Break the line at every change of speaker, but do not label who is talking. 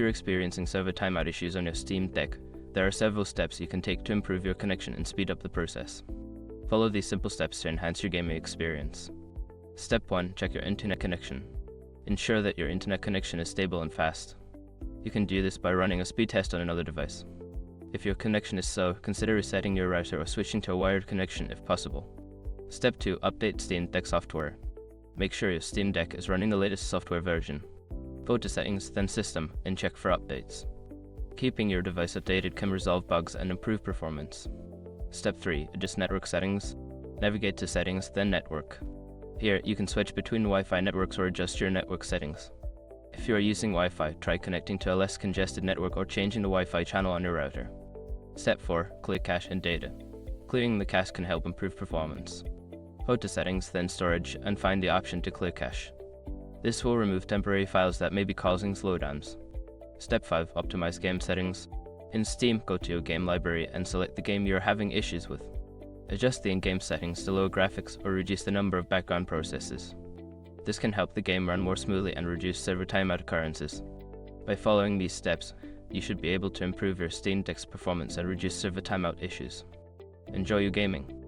you're experiencing server timeout issues on your Steam Deck, there are several steps you can take to improve your connection and speed up the process. Follow these simple steps to enhance your gaming experience. Step 1. Check your internet connection. Ensure that your internet connection is stable and fast. You can do this by running a speed test on another device. If your connection is slow, consider resetting your router or switching to a wired connection if possible. Step 2. Update Steam Deck software. Make sure your Steam Deck is running the latest software version. Go to Settings, then System, and check for updates. Keeping your device updated can resolve bugs and improve performance. Step 3. Adjust network settings. Navigate to Settings, then Network. Here, you can switch between Wi-Fi networks or adjust your network settings. If you are using Wi-Fi, try connecting to a less congested network or changing the Wi-Fi channel on your router. Step 4. Clear cache and data. Clearing the cache can help improve performance. Go to Settings, then Storage, and find the option to clear cache. This will remove temporary files that may be causing slowdowns. Step 5. Optimize game settings. In Steam, go to your game library and select the game you are having issues with. Adjust the in-game settings to lower graphics or reduce the number of background processes. This can help the game run more smoothly and reduce server timeout occurrences. By following these steps, you should be able to improve your Steam Deck's performance and reduce server timeout issues. Enjoy your gaming!